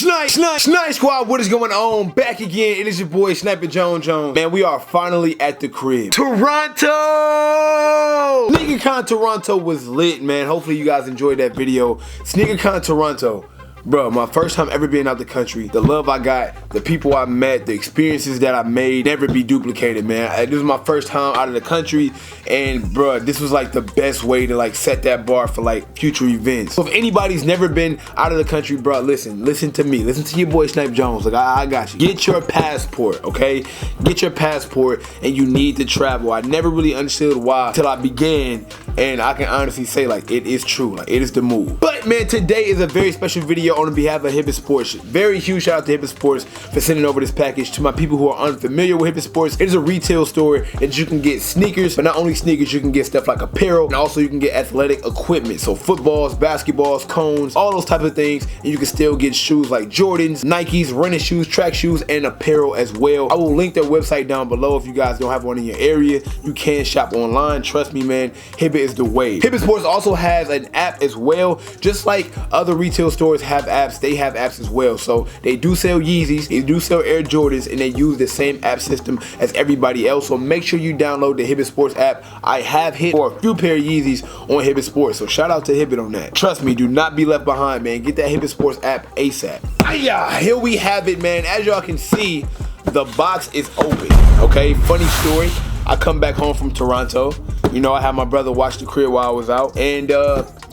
Snipe Squad, what is going on? Back again, it is your boy Sniper Jones. Man, we are finally at the crib. Toronto! SneakerCon Toronto was lit, man. Hopefully you guys enjoyed that video. SneakerCon Toronto. Bro, my first time ever being out the country, the love I got, the people I met, the experiences that I made, never be duplicated, man. This was my first time out of the country, and bro, this was like the best way to like set that bar for like future events. So if anybody's never been out of the country, bro, listen to me. Listen to your boy Snipe Jones. Like, I got you. Get your passport, okay? Get your passport, and you need to travel. I never really understood why till I began, and I can honestly say, like, it is true. Like, it is the move. But man, today is a very special video on behalf of Hibbett Sports. Very huge shout out to Hibbett Sports for sending over this package. To my people who are unfamiliar with Hibbett Sports, it is a retail store that you can get sneakers, but not only sneakers, you can get stuff like apparel, and also you can get athletic equipment. So footballs, basketballs, cones, all those types of things, and you can still get shoes like Jordans, Nikes, running shoes, track shoes, and apparel as well. I will link their website down below. If you guys don't have one in your area, you can shop online. Trust me, man, Hibbett is the way. Hibbett Sports also has an app as well. Just like other retail stores have apps, they have apps as well. So they do sell Yeezys, they do sell Air Jordans, and they use the same app system as everybody else. So make sure you download the Hibbett Sports app. I have hit for a few pair of Yeezys on Hibbett Sports, so shout out to Hibbett on that. Trust me, do not be left behind, man. Get that Hibbett Sports app ASAP. Here we have it, man. As y'all can see, the box is open. Okay, funny story. I come back home from Toronto. You know, I had my brother watch the crib while I was out, and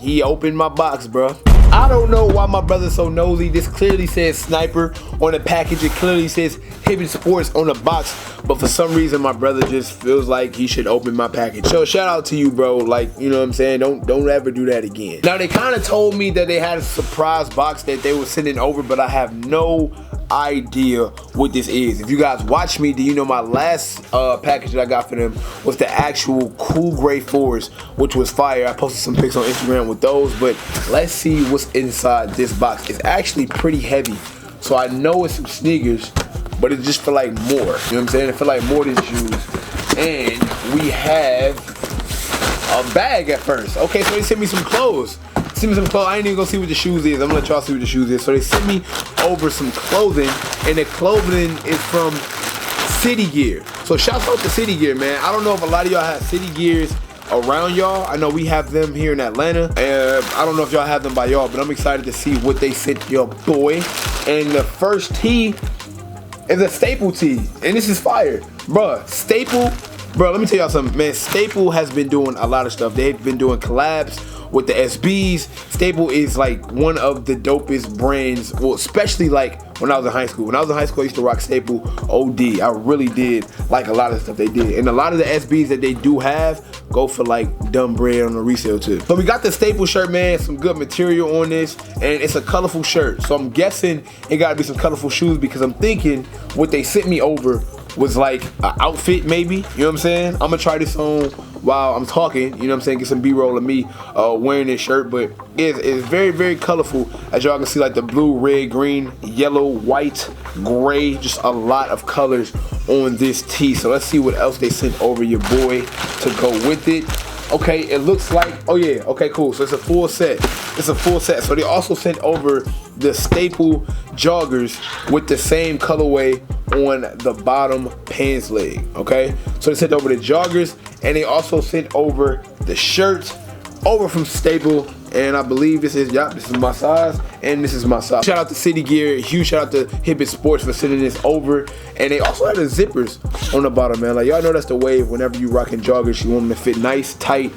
he opened my box, bro. I don't know why my brother's so nosy. This clearly says Sniper on the package. It clearly says Hibbett Sports on the box. But for some reason, my brother just feels like he should open my package. So shout out to you, bro. Like, you know what I'm saying? Don't ever do that again. Now, they kind of told me that they had a surprise box that they were sending over, but I have no idea what this is. If you guys watch me, do you know my last package that I got for them was the actual cool gray 4s, which was fire. I posted some pics on Instagram with those, but let's see what's inside this box. It's actually pretty heavy, so I know it's some sneakers, but it just feel like more. You know what I'm saying? It feel like more than shoes. And we have a bag at first. Okay, so they sent me some clothes. I ain't even gonna see what the shoes is. I'm gonna let y'all see what the shoes is. So they sent me over some clothing, and the clothing is from City Gear. So shout out to City Gear, man. I don't know if a lot of y'all have City Gears around y'all. I know we have them here in Atlanta. I don't know if y'all have them by y'all, but I'm excited to see what they sent your boy. And the first tee is a Staple tee, and this is fire, bruh. Staple, bro. Let me tell y'all something, man. Staple has been doing a lot of stuff. They've been doing collabs with the SBs. Staple is like one of the dopest brands, well, especially like when I was in high school. When I was in high school, I used to rock Staple OD. I really did like a lot of the stuff they did. And a lot of the SBs that they do have go for like dumb bread on the resale too. So we got the Staple shirt, man. Some good material on this, and it's a colorful shirt. So I'm guessing it gotta be some colorful shoes, because I'm thinking what they sent me over was like an outfit maybe, you know what I'm saying? I'm gonna try this on while I'm talking, you know what I'm saying? Get some B-roll of me wearing this shirt, but it's very, very colorful. As y'all can see, like the blue, red, green, yellow, white, gray, just a lot of colors on this tee. So let's see what else they sent over your boy to go with it. Okay, it looks like, oh yeah, okay, cool. So it's a full set. It's a full set. So they also sent over the Staple joggers with the same colorway on the bottom pants leg, okay? So they sent over the joggers, and they also sent over the shirts over from Staple, and I believe this is my size, and this is my size. Shout out to City Gear, huge shout out to Hibbett Sports for sending this over. And they also had the zippers on the bottom, man. Like, y'all know that's the wave. Whenever you rocking joggers, you want them to fit nice, tight.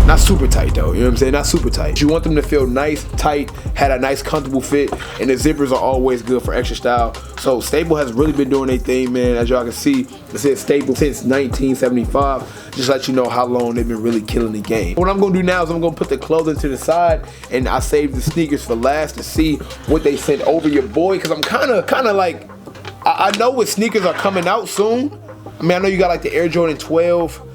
Not super tight though, you know what I'm saying? Not super tight. You want them to feel nice, tight, had a nice comfortable fit, and the zippers are always good for extra style. So Staple has really been doing their thing, man. As y'all can see, it says Staple since 1975. Just let you know how long they've been really killing the game. What I'm gonna do now is I'm gonna put the clothing to the side, and I saved the sneakers for last to see what they sent over your boy, because I'm kinda like, I know what sneakers are coming out soon. I mean, I know you got like the Air Jordan 12.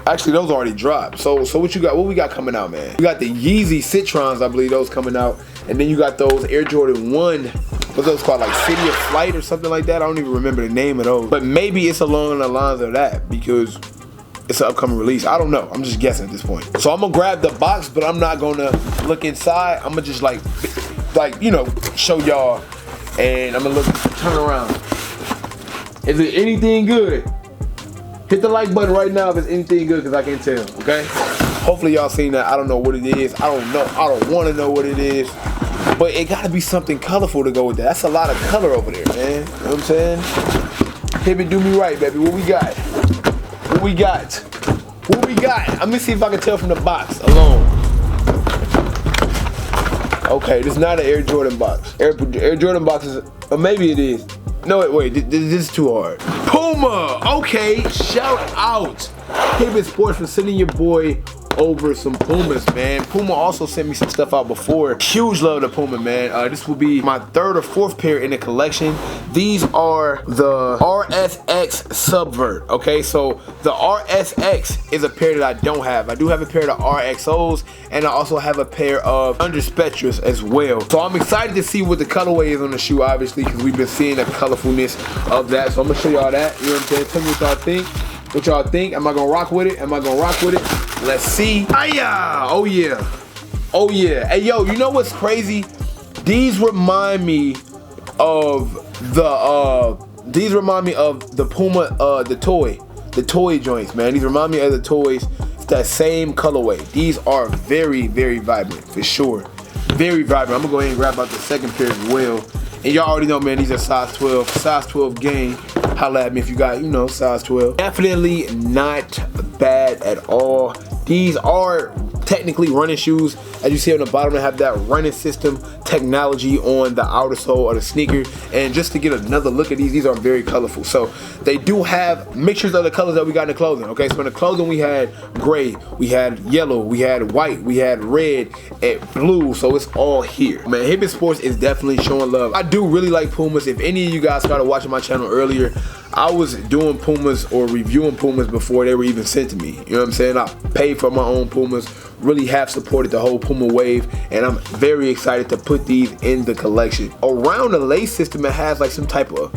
Actually, those already dropped. So what you got? What we got coming out, man? You got the Yeezy Citrons, I believe those coming out, and then you got those Air Jordan 1. What's those called? Like City of Flight or something like that. I don't even remember the name of those. But maybe it's along the lines of that, because it's an upcoming release. I don't know. I'm just guessing at this point. So I'm gonna grab the box, but I'm not gonna look inside. I'm gonna just like you know, show y'all and I'm gonna look, turn around. Is it anything good? Hit the like button right now if it's anything good, because I can't tell, okay? Hopefully y'all seen that. I don't know what it is. I don't know. I don't want to know what it is. But it gotta be something colorful to go with that. That's a lot of color over there, man. You know what I'm saying? Hibbett, do me right, baby. What we got? What we got? What we got? Let me see if I can tell from the box alone. Okay, this is not an Air Jordan box. Air Jordan box is, or maybe it is. No, wait, this is too hard. Puma, okay, shout out. Hibbett Sports for sending your boy over some Pumas, man. Puma also sent me some stuff out before. Huge love to Puma, man. This will be my 3rd or 4th pair in the collection. These are the RSX Subvert, okay? So the RSX is a pair that I don't have. I do have a pair of the RXOs, and I also have a pair of Under Spectras as well. So I'm excited to see what the colorway is on the shoe, obviously, because we've been seeing the colorfulness of that. So I'm gonna show y'all that, you know what I'm saying? Tell me what y'all think. What y'all think? Am I gonna rock with it? Am I gonna rock with it? Let's see. Hiya! Oh yeah. Oh yeah. Hey yo, you know what's crazy? These remind me of the Puma, the toy joints, man. These remind me of the toys. It's that same colorway. These are very, very vibrant, for sure. Very vibrant. I'm gonna go ahead and grab out the 2nd pair as well. And y'all already know, man, these are size 12. Size 12 game. Holla at me if you got, you know, size 12. Definitely not bad at all. These are technically running shoes. As you see on the bottom, they have that running system technology on the outer sole of the sneaker. And just to get another look at these are very colorful. So they do have mixtures of the colors that we got in the clothing. Okay, so in the clothing we had gray, we had yellow, we had white, we had red, and blue. So it's all here. Man, Hibbett Sports is definitely showing love. I do really like Pumas. If any of you guys started watching my channel earlier, I was doing Pumas or reviewing Pumas before they were even sent to me. You know what I'm saying? I paid for my own Pumas, really have supported the whole Puma wave, and I'm very excited to put these in the collection. Around the lace system, it has like some type of,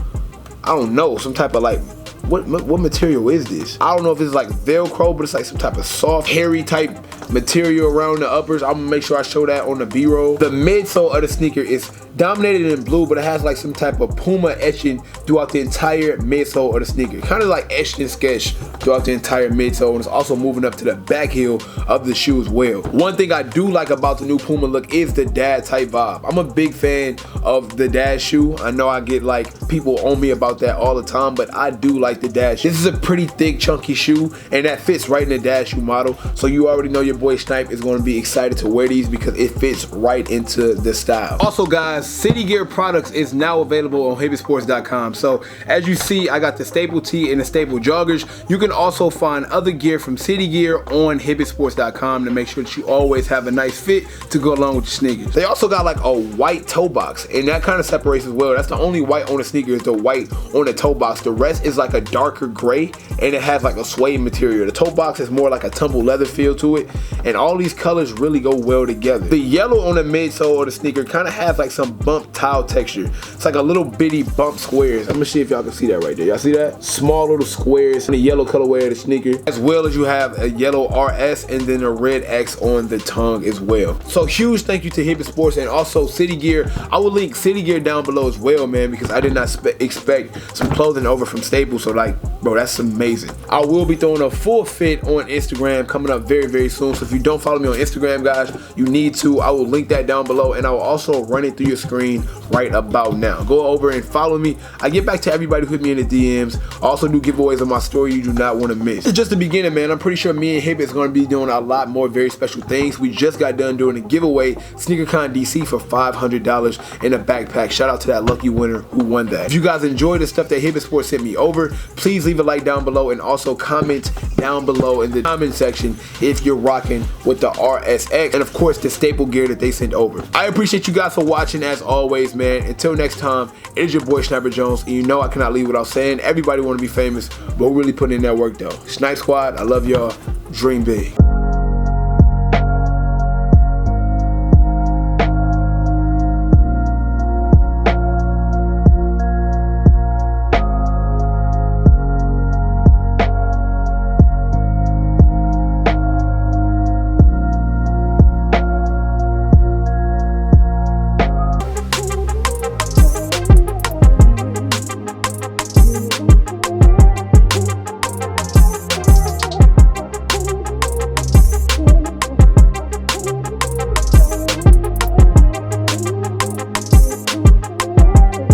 I don't know, some type of like, what material is this? I don't know if it's like Velcro, but it's like some type of soft, hairy type material around the uppers. I'm gonna make sure I show that on the B-roll. The midsole of the sneaker is dominated in blue, but it has like some type of Puma etching throughout the entire midsole of the sneaker. Kind of like etched and sketched throughout the entire midsole, and it's also moving up to the back heel of the shoe as well. One thing I do like about the new Puma look is the dad type vibe. I'm a big fan of the dad shoe. I know I get like people on me about that all the time, but I do like the dad shoe. This is a pretty thick, chunky shoe, and that fits right in the dad shoe model. So you already know your boy Snipe is going to be excited to wear these because it fits right into the style. Also guys, City Gear products is now available on HibbettSports.com. So as you see, I got the staple tee and the staple joggers. You can also find other gear from City Gear on HibbettSports.com to make sure that you always have a nice fit to go along with your sneakers. They also got like a white toe box, and that kind of separates as well. That's the only white on the sneaker, is the white on the toe box. The rest is like a darker gray, and it has like a suede material. The toe box is more like a tumble leather feel to it, and all these colors really go well together. The yellow on the midsole of the sneaker kind of has like some bump tile texture. It's like a little bitty bump squares. I'm gonna see if y'all can see that right there. Y'all see that? Small little squares in the yellow colorway of the sneaker, as well as you have a yellow RS and then a red X on the tongue as well. So huge thank you to Hibbett Sports and also City Gear. I will link City Gear down below as well, man, because I did not expect some clothing over from Staples. So like, bro, that's amazing. I will be throwing a full fit on Instagram coming up very, very soon. So if you don't follow me on Instagram, guys, you need to. I will link that down below, and I will also run it through your screen right about now. Go over and follow me. I get back to everybody who hit me in the DMs. I also do giveaways on my story you do not want to miss. It's just the beginning, man. I'm pretty sure me and Hibbett is going to be doing a lot more very special things. We just got done doing a giveaway, SneakerCon DC, for $500 in a backpack. Shout out to that lucky winner who won that. If you guys enjoy the stuff that Hibbett Sports sent me over, please leave a like down below and also comment down below in the comment section if you're rocking with the RSX and of course the staple gear that they sent over. I appreciate you guys for watching as always, man. Until next time, it is your boy Sniper Jones, and you know I cannot leave without saying everybody want to be famous, but we're really putting in that work though. Snipe Squad, I love y'all. Dream big.